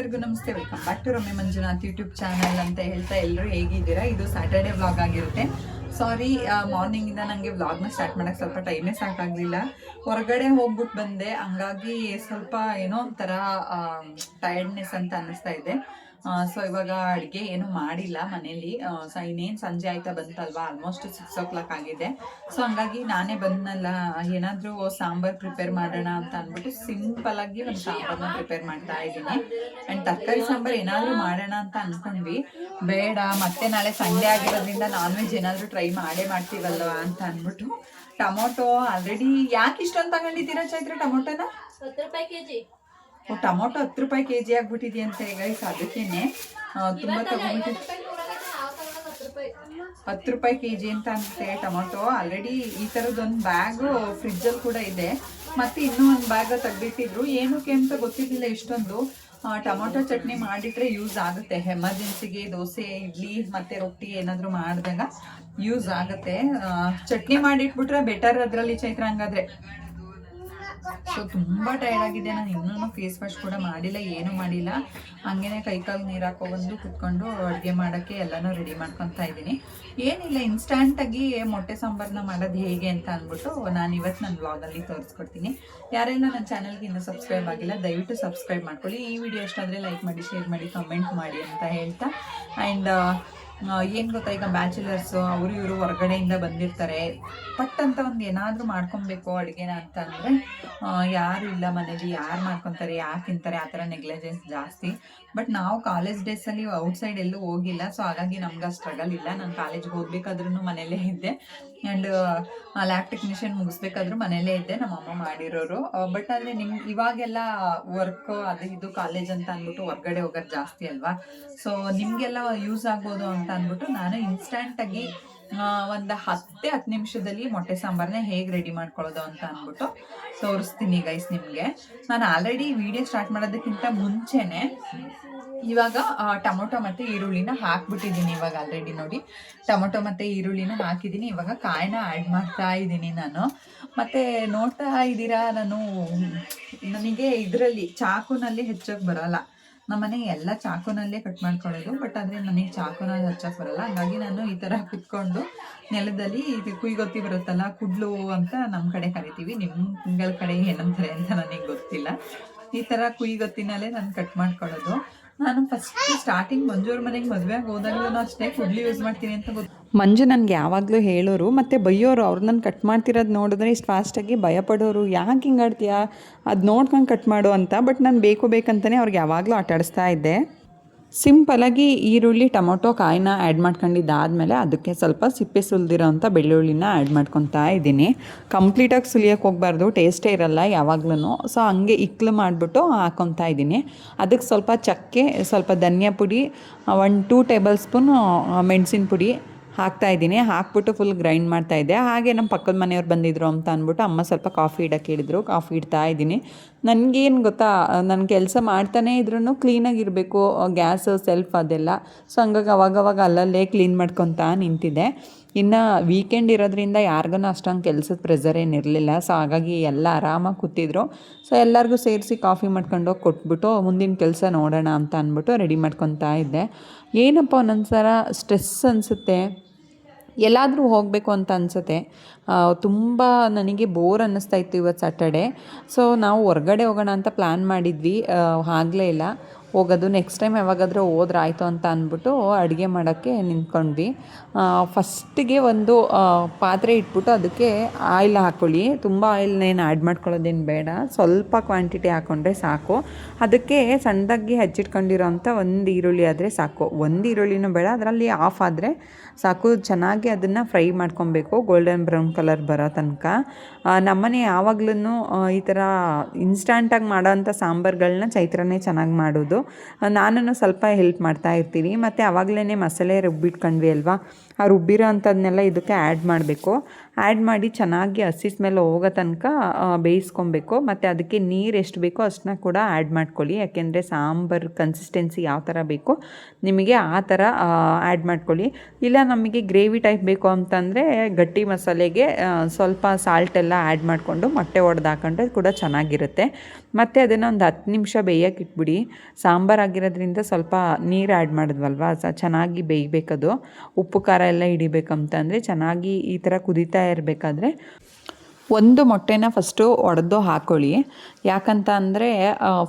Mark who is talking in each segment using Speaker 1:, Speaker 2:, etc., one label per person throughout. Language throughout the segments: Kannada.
Speaker 1: ಎಲ್ಲರಿಗೂ ನಮಸ್ತೆ, welcome back to Ramya Manjunath YouTube channel ಅಂತ ಹೇಳ್ತಾ ಎಲ್ಲರೂ ಹೇಗಿದ್ದೀರಾ. ಇದು ಸ್ಯಾಟರ್ಡೇ ವ್ಲಾಗ್ ಆಗಿರುತ್ತೆ. ಸಾರಿ, ಮಾರ್ನಿಂಗಿಂದ ನನಗೆ ವ್ಲಾಗ್ನ ಸ್ಟಾರ್ಟ್ ಮಾಡೋಕ್ಕೆ ಸ್ವಲ್ಪ ಟೈಮೇ ಸಾಕಾಗಲಿಲ್ಲ. ಹೊರಗಡೆ ಹೋಗ್ಬಿಟ್ಟು ಬಂದೆ, ಹಂಗಾಗಿ ಸ್ವಲ್ಪ ಏನೋ ಒಂಥರ ಟಯರ್ಡ್ನೆಸ್ ಅಂತ ಅನ್ನಿಸ್ತಾ ಇದೆ. ಸೊ ಇವಾಗ ಅಡುಗೆ ಏನು ಮಾಡಿಲ್ಲ ಮನೇಲಿ. ಇನ್ನೇನು ಸಂಜೆ ಆಯ್ತಾ ಬಂತಲ್ವಾ, ಆಲ್ಮೋಸ್ಟ್ 6 o'clock ಆಗಿದೆ. ಸೊ ಹಂಗಾಗಿ ನಾನೇ ಬಂದನಲ್ಲ, ಏನಾದರೂ ಸಾಂಬಾರು ಪ್ರಿಪೇರ್ ಮಾಡೋಣ ಅಂತ ಅಂದ್ಬಿಟ್ಟು ಸಿಂಪಲಾಗಿ ಒಂದು ಸಾಂಬಾರನ್ನ ಪ್ರಿಪೇರ್ ಮಾಡ್ತಾ ಇದ್ದೀನಿ. ಆ್ಯಂಡ್ ತರಕಾರಿ ಸಾಂಬಾರು ಏನಾದರೂ ಮಾಡೋಣ ಅಂತ ಅಂದ್ಕೊಂಡ್ವಿ. ಬೇಡ, ಮತ್ತೆ ನಾಳೆ ಸಂಡೇ ಆಗಿರೋದ್ರಿಂದ ನಾನ್ ವೆಜ್ ಏನಾದರೂ ಟ್ರೈ ಮಾಡ್ತೀವಲ್ವ ಅಂತ ಅಂದ್ಬಿಟ್ಟು ಟೊಮೊಟೊ ಆಲ್ರೆಡಿ ಯಾಕೆ ಇಷ್ಟೊಂದು ತಗೊಂಡಿದ್ದೀರಾ ಚೈತ್ರ ಟೊಮೊಟೊನ?
Speaker 2: 10 ರೂಪಾಯಿ kg.
Speaker 1: ಟೊಮೊಟೊ 10 ರೂಪಾಯಿ kg ಆಗ್ಬಿಟ್ಟಿದೆ ಅಂತ ಗೈಸ್. ಅದಕ್ಕೇನೆ ತುಂಬ ತಗೊಂಡ್ಬಿಟ್ಟು 10 ರೂಪಾಯಿ kg ಅಂತ ಅಂತೆ ಟೊಮೊಟೊ. ಆಲ್ರೆಡಿ ಈ ಥರದ್ದೊಂದು ಬ್ಯಾಗು ಫ್ರಿಜ್ಜಲ್ಲಿ ಕೂಡ ಇದೆ. ಮತ್ತೆ ಇನ್ನೂ ಒಂದು ಬ್ಯಾಗ್ ತೆಗ್ದಿಟ್ಟಿದ್ರು. ಏನಕ್ಕೆ ಅಂತ ಗೊತ್ತಿರಲಿಲ್ಲ ಇಷ್ಟೊಂದು. ಟೊಮೊಟೊ ಚಟ್ನಿ ಮಾಡಿಟ್ರೆ ಯೂಸ್ ಆಗುತ್ತೆ, ಎಮರ್ಜೆನ್ಸಿಗೆ ದೋಸೆ ಇಡ್ಲಿ ಮತ್ತು ರೊಟ್ಟಿ ಏನಾದರೂ ಮಾಡಿದಾಗ ಯೂಸ್ ಆಗುತ್ತೆ. ಚಟ್ನಿ ಮಾಡಿಟ್ಬಿಟ್ರೆ ಬೆಟರ್ ಅದರಲ್ಲಿ ಚೈತ್ರ. ಹಂಗಾದ್ರೆ ಸೊ ತುಂಬ ಟೈರ್ಡ್ ಆಗಿದೆ. ನಾನು ಇನ್ನೂ ಫೇಸ್ ವಾಶ್ ಕೂಡ ಮಾಡಿಲ್ಲ, ಏನೂ ಮಾಡಿಲ್ಲ. ಹಂಗೇನೆ ಕೈಕಾಲು ನೀರು ಹಾಕೊಬಂದು ಕುತ್ಕೊಂಡು ಅಡುಗೆ ಮಾಡೋಕ್ಕೆ ಎಲ್ಲನೂ ರೆಡಿ ಮಾಡ್ಕೊತಾ ಇದ್ದೀನಿ. ಏನಿಲ್ಲ, ಇನ್ಸ್ಟಂಟಾಗಿ ಮೊಟ್ಟೆ ಸಾಂಬಾರನ್ನ ಮಾಡೋದು ಹೇಗೆ ಅಂತ ಅಂದ್ಬಿಟ್ಟು ನಾನು ಇವತ್ತು ನನ್ನ ವ್ಲಾಗಲ್ಲಿ ತೋರಿಸ್ಕೊಡ್ತೀನಿ. ಯಾರೆಲ್ಲ ನನ್ನ ಚಾನಲ್ಗೆ ಇನ್ನೂ ಸಬ್ಸ್ಕ್ರೈಬ್ ಆಗಿಲ್ಲ ದಯವಿಟ್ಟು ಸಬ್ಸ್ಕ್ರೈಬ್ ಮಾಡ್ಕೊಳ್ಳಿ. ಈ ವಿಡಿಯೋ ಇಷ್ಟ ಆದರೆ ಲೈಕ್ ಮಾಡಿ, ಶೇರ್ ಮಾಡಿ, ಕಮೆಂಟ್ ಮಾಡಿ ಅಂತ ಹೇಳ್ತಾ. ಆ್ಯಂಡ್ ಏನು ಗೊತ್ತಾ, ಈಗ ಬ್ಯಾಚುಲರ್ಸು ಅವರು ಇವರು ಹೊರಗಡೆಯಿಂದ ಬಂದಿರ್ತಾರೆ. ಪಟ್ ಅಂತ ಒಂದು ಏನಾದರೂ ಮಾಡ್ಕೊಬೇಕು ಅಡುಗೆನ ಅಂತ ಅಂದರೆ ಯಾರು ಇಲ್ಲ ಮನೇಲಿ, ಯಾರು ಮಾಡ್ಕೊತಾರೆ, ಯಾರು ತಿಂತಾರೆ, ಆ ಥರ ನೆಗ್ಲಿಜೆನ್ಸ್ ಜಾಸ್ತಿ. ಬಟ್ ನಾವು ಕಾಲೇಜ್ ಡೇಸಲ್ಲಿ ಔಟ್ಸೈಡ್ ಎಲ್ಲೂ ಹೋಗಿಲ್ಲ. ಸೊ ಹಾಗಾಗಿ ನಮ್ಗೆ ಆ ಸ್ಟ್ರಗಲ್ ಇಲ್ಲ. ನಾನು ಕಾಲೇಜ್ಗೆ ಹೋಗ್ಬೇಕಾದ್ರೂ ಮನೇಲೇ ಇದ್ದೆ. ಆ್ಯಂಡ್ ಲ್ಯಾಬ್ ಟೆಕ್ನಿಷಿಯನ್ ಮುಗಿಸ್ಬೇಕಾದ್ರೂ ಮನೇಲೇ ಇದ್ದೆ, ನಮ್ಮಮ್ಮ ಮಾಡಿರೋರು. ಬಟ್ ಆದರೆ ಇವಾಗೆಲ್ಲ ವರ್ಕ್ ಅದು ಇದು ಕಾಲೇಜ್ ಅಂತ ಅಂದ್ಬಿಟ್ಟು ಹೊರಗಡೆ ಹೋಗೋದು ಜಾಸ್ತಿ ಅಲ್ವಾ. ಸೊ ನಿಮಗೆಲ್ಲ ಯೂಸ್ ಆಗ್ಬೋದು ಅಂತ ಅಂದ್ಬಿಟ್ಟು ನಾನು ಇನ್ಸ್ಟಂಟಾಗಿ ಒಂದು 10 ನಿಮಿಷದಲ್ಲಿ ಮೊಟ್ಟೆ ಸಾಂಬಾರನ್ನ ಹೇಗೆ ರೆಡಿ ಮಾಡ್ಕೊಳ್ಳೋದು ಅಂತ ಅಂದ್ಬಿಟ್ಟು ತೋರಿಸ್ತೀನಿ ಗೈಸ್ ನಿಮಗೆ. ನಾನು ಆಲ್ರೆಡಿ ವಿಡಿಯೋ ಸ್ಟಾರ್ಟ್ ಮಾಡೋದಕ್ಕಿಂತ ಮುಂಚೆನೆ ಇವಾಗ ಟೊಮೊಟೊ ಮತ್ತು ಈರುಳ್ಳಿನ ಹಾಕ್ಬಿಟ್ಟಿದ್ದೀನಿ. ಇವಾಗ ಆಲ್ರೆಡಿ ನೋಡಿ ಟೊಮೊಟೊ ಮತ್ತು ಈರುಳ್ಳಿನ ಹಾಕಿದ್ದೀನಿ. ಇವಾಗ ಕಾಯಿನ ಆ್ಯಡ್ ಮಾಡ್ತಾ ಇದ್ದೀನಿ ನಾನು. ಮತ್ತು ನೋಡ್ತಾ ಇದ್ದೀರಾ, ನನಗೆ ಇದರಲ್ಲಿ ಚಾಕುನಲ್ಲಿ ಹೆಚ್ಚೋಕ್ಕೆ ಬರೋಲ್ಲ. ನಮ್ಮನೆ ಎಲ್ಲ ಚಾಕುನಲ್ಲೇ ಕಟ್ ಮಾಡ್ಕೊಳ್ಳೋದು. ಬಟ್ ಆದರೆ ನನಗೆ ಚಾಕುನಲ್ಲಿ ಹಚ್ಚಕ್ಕೆ ಬರೋಲ್ಲ. ಹಾಗಾಗಿ ನಾನು ಈ ಥರ ಕುತ್ಕೊಂಡು ನೆಲದಲ್ಲಿ ಇದು ಕುಯ್ಗೊತ್ತಿ ಬರುತ್ತಲ್ಲ, ಕುಡ್ಲು ಅಂತ ನಮ್ಮ ಕಡೆ ಕರಿತೀವಿ, ನಿಮ್ಗಳ ಕಡೆ ಏನಂತಾರೆ ಅಂತ ನನಗೆ ಗೊತ್ತಿಲ್ಲ. ಈ ಥರ ಕುಯ್ಗೊತ್ತಿನಲ್ಲೇ ನಾನು ಕಟ್ ಮಾಡ್ಕೊಳ್ಳೋದು. ನಾನು ಫಸ್ಟ್ ಸ್ಟಾರ್ಟಿಂಗ್ ಮಂಜೂರ್ ಮನೆಗೆ ಮದುವೆಗೆ ಹೋದಾಗಲೂ ಅಷ್ಟೇ ಕುಡ್ಲಿ ಯೂಸ್ ಮಾಡ್ತೀನಿ ಅಂತ ಗೊತ್ತು. ಮಂಜು ನನಗೆ ಯಾವಾಗಲೂ ಹೇಳೋರು ಮತ್ತು ಬೈಯೋರು. ಅವ್ರು ನಾನು ಕಟ್ ಮಾಡ್ತಿರೋದು ನೋಡಿದ್ರೆ ಇಷ್ಟು ಫಾಸ್ಟಾಗಿ ಭಯಪಡೋರು. ಯಾಕೆ ಹಿಂಗೆ ಆಡ್ತೀಯಾ, ಅದು ನೋಡ್ಕೊಂಡು ಕಟ್ ಮಾಡು ಅಂತ. ಬಟ್ ನಾನು ಬೇಕಂತಲೇ ಅವ್ರಿಗೆ ಯಾವಾಗಲೂ ಆಟಾಡಿಸ್ತಾ ಇದ್ದೆ. ಸಿಂಪಲಾಗಿ ಈರುಳ್ಳಿ ಟೊಮೊಟೊ ಕಾಯಿನ ಆ್ಯಡ್ ಮಾಡ್ಕೊಂಡಿದ್ದಾದಮೇಲೆ ಅದಕ್ಕೆ ಸ್ವಲ್ಪ ಸಿಪ್ಪೆ ಸುಲಿದಿರೋ ಅಂಥ ಬೆಳ್ಳುಳ್ಳಿನ ಆ್ಯಡ್ ಮಾಡ್ಕೊತಾ ಇದ್ದೀನಿ. ಕಂಪ್ಲೀಟಾಗಿ ಸುಲಿಯೋಕ್ಕೆ ಹೋಗಬಾರ್ದು, ಟೇಸ್ಟೇ ಇರಲ್ಲ ಯಾವಾಗ್ಲೂ. ಸೊ ಹಂಗೆ ಇಕ್ಲು ಮಾಡಿಬಿಟ್ಟು ಹಾಕ್ಕೊತಾ ಇದ್ದೀನಿ. ಅದಕ್ಕೆ ಸ್ವಲ್ಪ ಚಕ್ಕೆ, ಸ್ವಲ್ಪ ಧನಿಯಾ ಪುಡಿ, 1-2 ಟೇಬಲ್ ಸ್ಪೂನ್ ಮೆಣಸಿನ ಪುಡಿ ಹಾಕ್ತಾಯಿದ್ದೀನಿ. ಹಾಕ್ಬಿಟ್ಟು ಫುಲ್ ಗ್ರೈಂಡ್ ಮಾಡ್ತಾಯಿದ್ದೆ. ಹಾಗೆ ನಮ್ಮ ಪಕ್ಕದ ಮನೆಯವ್ರು ಬಂದಿದ್ರು ಅಂತ ಅಂದ್ಬಿಟ್ಟು ಅಮ್ಮ ಸ್ವಲ್ಪ ಕಾಫಿ ಇಡೋಕ್ಕೆ ಹೇಳಿದ್ರು, ಕಾಫಿ ಇಡ್ತಾ ಇದ್ದೀನಿ. ನನಗೇನು ಗೊತ್ತಾ, ನನ್ನ ಕೆಲಸ ಮಾಡ್ತಾನೇ ಇದ್ರೂ ಕ್ಲೀನಾಗಿರಬೇಕು, ಗ್ಯಾಸು ಸೆಲ್ಫ್ ಅದೆಲ್ಲ. ಸೊ ಹಂಗಾಗಿ ಅವಾಗವಾಗ ಅಲ್ಲಲ್ಲೇ ಕ್ಲೀನ್ ಮಾಡ್ಕೊತಾ ನಿಂತಿದ್ದೆ. ಇನ್ನು ವೀಕೆಂಡ್ ಇರೋದ್ರಿಂದ ಯಾರಿಗೂ ಅಷ್ಟೊಂದು ಕೆಲಸದ ಪ್ರೆಷರ್ ಏನಿರಲಿಲ್ಲ. ಸೊ ಹಾಗಾಗಿ ಎಲ್ಲ ಆರಾಮಾಗಿ ಕೂತಿದ್ರು. ಸೊ ಎಲ್ಲರಿಗೂ ಸೇರಿಸಿ ಕಾಫಿ ಮಾಡ್ಕೊಂಡೋಗಿ ಕೊಟ್ಬಿಟ್ಟು ಮುಂದಿನ ಕೆಲಸ ನೋಡೋಣ ಅಂತ ಅಂದ್ಬಿಟ್ಟು ರೆಡಿ ಮಾಡ್ಕೊತಾ ಇದ್ದೆ. ಏನಪ್ಪ ಒಂದೊಂದ್ಸಲ ಸ್ಟ್ರೆಸ್ ಅನಿಸುತ್ತೆ, ಎಲ್ಲಾದರೂ ಹೋಗಬೇಕು ಅಂತ ಅನಿಸುತ್ತೆ. ತುಂಬ ನನಗೆ ಬೋರ್ ಅನ್ನಿಸ್ತಾ ಇತ್ತು ಇವತ್ತು ಸ್ಯಾಟರ್ಡೆ. ಸೊ ನಾವು ಹೊರಗಡೆ ಹೋಗೋಣ ಅಂತ ಪ್ಲ್ಯಾನ್ ಮಾಡಿದ್ವಿ, ಆಗಲೇ ಇಲ್ಲ ಹೋಗೋದು. ನೆಕ್ಸ್ಟ್ ಟೈಮ್ ಯಾವಾಗಾದರೂ ಹೋದ್ರಾಯ್ತು ಅಂತ ಅಂದ್ಬಿಟ್ಟು ಅಡುಗೆ ಮಾಡೋಕ್ಕೆ ನಿಂತ್ಕೊಂಡ್ವಿ. ಫಸ್ಟಿಗೆ ಒಂದು ಪಾತ್ರೆ ಇಟ್ಬಿಟ್ಟು ಅದಕ್ಕೆ ಆಯಿಲ್ ಹಾಕ್ಕೊಳ್ಳಿ. ತುಂಬ ಆಯಿಲ್ನೇನು ಆ್ಯಡ್ ಮಾಡ್ಕೊಳ್ಳೋದೇನು ಬೇಡ, ಸ್ವಲ್ಪ ಕ್ವಾಂಟಿಟಿ ಹಾಕ್ಕೊಂಡ್ರೆ ಸಾಕು. ಅದಕ್ಕೆ ಸಣ್ಣದಾಗಿ ಹೆಚ್ಚಿಟ್ಕೊಂಡಿರೋ ಅಂಥ ಒಂದು ಈರುಳ್ಳಿ ಆದರೆ ಸಾಕು. ಒಂದು ಈರುಳ್ಳಿನೂ ಬೇಡ, ಅದರಲ್ಲಿ ಆಫ್ ಆದರೆ ಸಾಕು. ಚೆನ್ನಾಗಿ ಅದನ್ನು ಫ್ರೈ ಮಾಡ್ಕೊಬೇಕು, ಗೋಲ್ಡನ್ ಬ್ರೌನ್ ಕಲರ್ ಬರೋ ತನಕ. ನಮ್ಮನೆ ಯಾವಾಗ್ಲೂ ಈ ಥರ ಇನ್ಸ್ಟಂಟಾಗಿ ಮಾಡೋವಂಥ ಸಾಂಬಾರುಗಳನ್ನ ಚೈತ್ರನೇ ಚೆನ್ನಾಗಿ ಮಾಡೋದು. ನಾನು ಸ್ವಲ್ಪ ಹೆಲ್ಪ್ ಮಾಡ್ತಾ ಇರ್ತೀನಿ. ಮತ್ತು ಆವಾಗಲೇ ಮಸಾಲೆ ರುಬ್ಬಿಟ್ಕೊಂಡ್ವಿ ಅಲ್ವಾ, ಆ ರುಬ್ಬಿರೋ ಅಂಥದ್ದನ್ನೆಲ್ಲ ಇದಕ್ಕೆ ಆ್ಯಡ್ ಮಾಡಬೇಕು.
Speaker 2: ಆ್ಯಡ್ ಮಾಡಿ ಚೆನ್ನಾಗಿ ಹಸಿ ಸ್ಮೆಲ್ ಹೋಗೋ ತನಕ ಬೇಯಿಸ್ಕೊಬೇಕು. ಮತ್ತು ಅದಕ್ಕೆ ನೀರು ಎಷ್ಟು ಬೇಕೋ ಅಷ್ಟನ್ನ ಕೂಡ ಆ್ಯಡ್ ಮಾಡ್ಕೊಳ್ಳಿ. ಯಾಕೆಂದರೆ ಸಾಂಬಾರು ಕನ್ಸಿಸ್ಟೆನ್ಸಿ ಯಾವ ಥರ ಬೇಕು ನಿಮಗೆ ಆ ಥರ ಆ್ಯಡ್ ಮಾಡ್ಕೊಳ್ಳಿ. ಇಲ್ಲ ನಮಗೆ ಗ್ರೇವಿ ಟೈಪ್ ಬೇಕು ಅಂತಂದರೆ ಗಟ್ಟಿ ಮಸಾಲೆಗೆ ಸ್ವಲ್ಪ ಸಾಲ್ಟೆಲ್ಲ ಆ್ಯಡ್ ಮಾಡಿಕೊಂಡು ಮೊಟ್ಟೆ ಒಡೆದು ಹಾಕೊಂಡ್ರೆ ಕೂಡ ಚೆನ್ನಾಗಿರುತ್ತೆ. ಮತ್ತು ಅದನ್ನು ಒಂದು 10 ನಿಮಿಷ ಬೇಯಕ್ಕೆ ಇಟ್ಬಿಡಿ. ಸಾಂಬಾರಾಗಿರೋದ್ರಿಂದ ಸ್ವಲ್ಪ ನೀರು ಆ್ಯಡ್ ಮಾಡಿದ್ವಲ್ವ ಚೆನ್ನಾಗಿ ಬೇಯಬೇಕದು. ಉಪ್ಪು ಖಾರ ಎಲ್ಲ ಹಿಡಿಬೇಕಂತಂದರೆ ಚೆನ್ನಾಗಿ ಈ ಥರ ಕುದೀತಾ ಇರಬೇಕಾದ್ರೆ ಒಂದು ಮೊಟ್ಟೆನ ಫಸ್ಟು ಒಡೆದು ಹಾಕ್ಕೊಳ್ಳಿ. ಯಾಕಂತ ಅಂದರೆ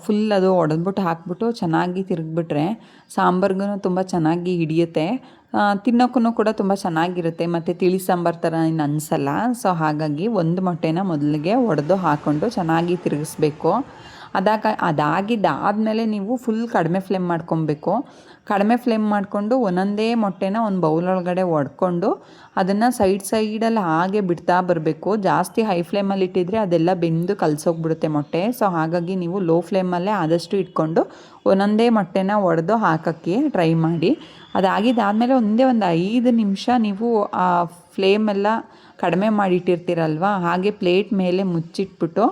Speaker 2: ಫುಲ್ ಅದು ಒಡೆದ್ಬಿಟ್ಟು ಹಾಕ್ಬಿಟ್ಟು ಚೆನ್ನಾಗಿ ತಿರುಗಿಬಿಟ್ರೆ ಸಾಂಬಾರ್ಗೂ ತುಂಬ ಚೆನ್ನಾಗಿ ಹಿಡಿಯುತ್ತೆ. ತಿನ್ನೋಕ್ಕೂ ಕೂಡ ತುಂಬ ಚೆನ್ನಾಗಿರುತ್ತೆ ಮತ್ತು ತಿಳಿ ಸಾಂಬಾರು ಥರ ಏನು ಅನಿಸಲ್ಲ. ಸೊ ಹಾಗಾಗಿ ಒಂದು ಮೊಟ್ಟೆನ ಮೊದಲಿಗೆ ಒಡೆದು ಹಾಕ್ಕೊಂಡು ಚೆನ್ನಾಗಿ ತಿರುಗಿಸ್ಬೇಕು. ಅದಾಗಿದ್ದಾದಮೇಲೆ ನೀವು ಫುಲ್ ಕಡಿಮೆ ಫ್ಲೇಮ್ ಮಾಡ್ಕೊಬೇಕು. ಕಡಿಮೆ ಫ್ಲೇಮ್ ಮಾಡಿಕೊಂಡು ಒಂದೊಂದೇ ಮೊಟ್ಟೆನ ಒಂದು ಬೌಲೊಳಗಡೆ ಒಡ್ಕೊಂಡು ಅದನ್ನು ಸೈಡಲ್ಲಿ ಹಾಗೆ ಬಿಡ್ತಾ ಬರಬೇಕು. ಜಾಸ್ತಿ ಹೈ ಫ್ಲೇಮಲ್ಲಿ ಇಟ್ಟಿದ್ರೆ ಅದೆಲ್ಲ ಬೆಂದು ಕಲಸೋಗ್ಬಿಡುತ್ತೆ ಮೊಟ್ಟೆ. ಸೊ ಹಾಗಾಗಿ ನೀವು ಲೋ ಫ್ಲೇಮಲ್ಲೇ ಆದಷ್ಟು ಇಟ್ಕೊಂಡು ಒಂದೊಂದೇ ಮೊಟ್ಟೆನ ಒಡೆದು ಹಾಕೋಕ್ಕೆ ಟ್ರೈ ಮಾಡಿ. ಅದಾಗಿದ್ದಾದಮೇಲೆ ಒಂದೇ ಒಂದು 5 ನಿಮಿಷ ನೀವು ಆ ಫ್ಲೇಮೆಲ್ಲ ಕಡಿಮೆ ಮಾಡಿಟ್ಟಿರ್ತೀರಲ್ವ, ಹಾಗೆ ಪ್ಲೇಟ್ ಮೇಲೆ ಮುಚ್ಚಿಟ್ಬಿಟ್ಟು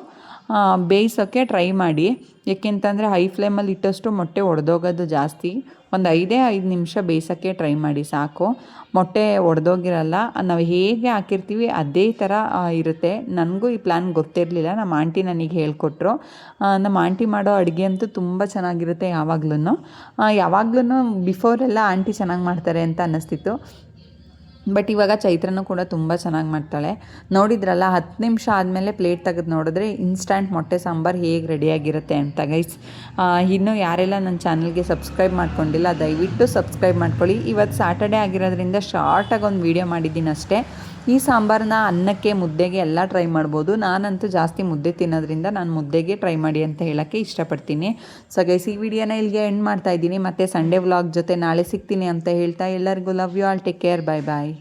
Speaker 2: ಬೇಯಿಸೋಕ್ಕೆ ಟ್ರೈ ಮಾಡಿ. ಏಕೆಂತಂದರೆ ಹೈ ಫ್ಲೇಮಲ್ಲಿ ಇಟ್ಟಷ್ಟು ಮೊಟ್ಟೆ ಒಡೆದೋಗೋದು ಜಾಸ್ತಿ. ಒಂದು 5 ನಿಮಿಷ ಬೇಯಿಸೋಕ್ಕೆ ಟ್ರೈ ಮಾಡಿ ಸಾಕು. ಮೊಟ್ಟೆ ಒಡೆದೋಗಿರಲ್ಲ. ನಾವು ಹೇಗೆ ಹಾಕಿರ್ತೀವಿ ಅದೇ ಥರ ಇರುತ್ತೆ. ನನಗೂ ಈ ಪ್ಲ್ಯಾನ್ ಗೊತ್ತಿರಲಿಲ್ಲ, ನಮ್ಮ ಆಂಟಿ ನನಗೆ ಹೇಳ್ಕೊಟ್ರು. ನಮ್ಮ ಆಂಟಿ ಮಾಡೋ ಅಡುಗೆ ಅಂತೂ ತುಂಬ ಚೆನ್ನಾಗಿರುತ್ತೆ. ಯಾವಾಗ್ಲೂ ಬಿಫೋರೆಲ್ಲ ಆಂಟಿ ಚೆನ್ನಾಗಿ ಮಾಡ್ತಾರೆ ಅಂತ ಅನ್ನಿಸ್ತಿತ್ತು. ಬಟ್ ಇವಾಗ ಚೈತ್ರನೂ ಕೂಡ ತುಂಬ ಚೆನ್ನಾಗಿ ಮಾಡ್ತಾಳೆ. ನೋಡಿದ್ರಲ್ಲ 10 ನಿಮಿಷ ಆದಮೇಲೆ ಪ್ಲೇಟ್ ತೆಗೆದು ನೋಡಿದ್ರೆ ಇನ್ಸ್ಟಂಟ್ ಮೊಟ್ಟೆ ಸಾಂಬಾರು ಹೇಗೆ ರೆಡಿಯಾಗಿರುತ್ತೆ ಅಂತ ಗೈಸ್. ಇನ್ನೂ ಯಾರೆಲ್ಲ ನನ್ನ ಚಾನಲ್ಗೆ ಸಬ್ಸ್ಕ್ರೈಬ್ ಮಾಡ್ಕೊಂಡಿಲ್ಲ ದಯವಿಟ್ಟು ಸಬ್ಸ್ಕ್ರೈಬ್ ಮಾಡ್ಕೊಳ್ಳಿ. ಇವತ್ತು ಸ್ಯಾಟರ್ಡೇ ಆಗಿರೋದ್ರಿಂದ ಶಾರ್ಟಾಗಿ ಒಂದು ವೀಡಿಯೋ ಮಾಡಿದ್ದೀನಿ ಅಷ್ಟೇ. ಈ ಸಾಂಬಾರನ್ನ ಅನ್ನಕ್ಕೆ ಮುದ್ದೆಗೆ ಎಲ್ಲ ಟ್ರೈ ಮಾಡ್ಬೋದು. ನಾನಂತೂ ಜಾಸ್ತಿ ಮುದ್ದೆ ತಿನ್ನೋದ್ರಿಂದ ನಾನು ಮುದ್ದೆಗೆ ಟ್ರೈ ಮಾಡಿ ಅಂತ ಹೇಳೋಕ್ಕೆ ಇಷ್ಟಪಡ್ತೀನಿ. ಸೊ ಗೈಸ್ ಈ ವಿಡಿಯೋನ ಇಲ್ಲಿಗೆ ಎಂಡ್ ಮಾಡ್ತಾಯಿದ್ದೀನಿ. ಮತ್ತು ಸಂಡೇ ವ್ಲಾಗ್ ಜೊತೆ ನಾಳೆ ಸಿಗ್ತೀನಿ ಅಂತ ಹೇಳ್ತಾ ಎಲ್ಲರಿಗೂ love you all, take care, bye bye.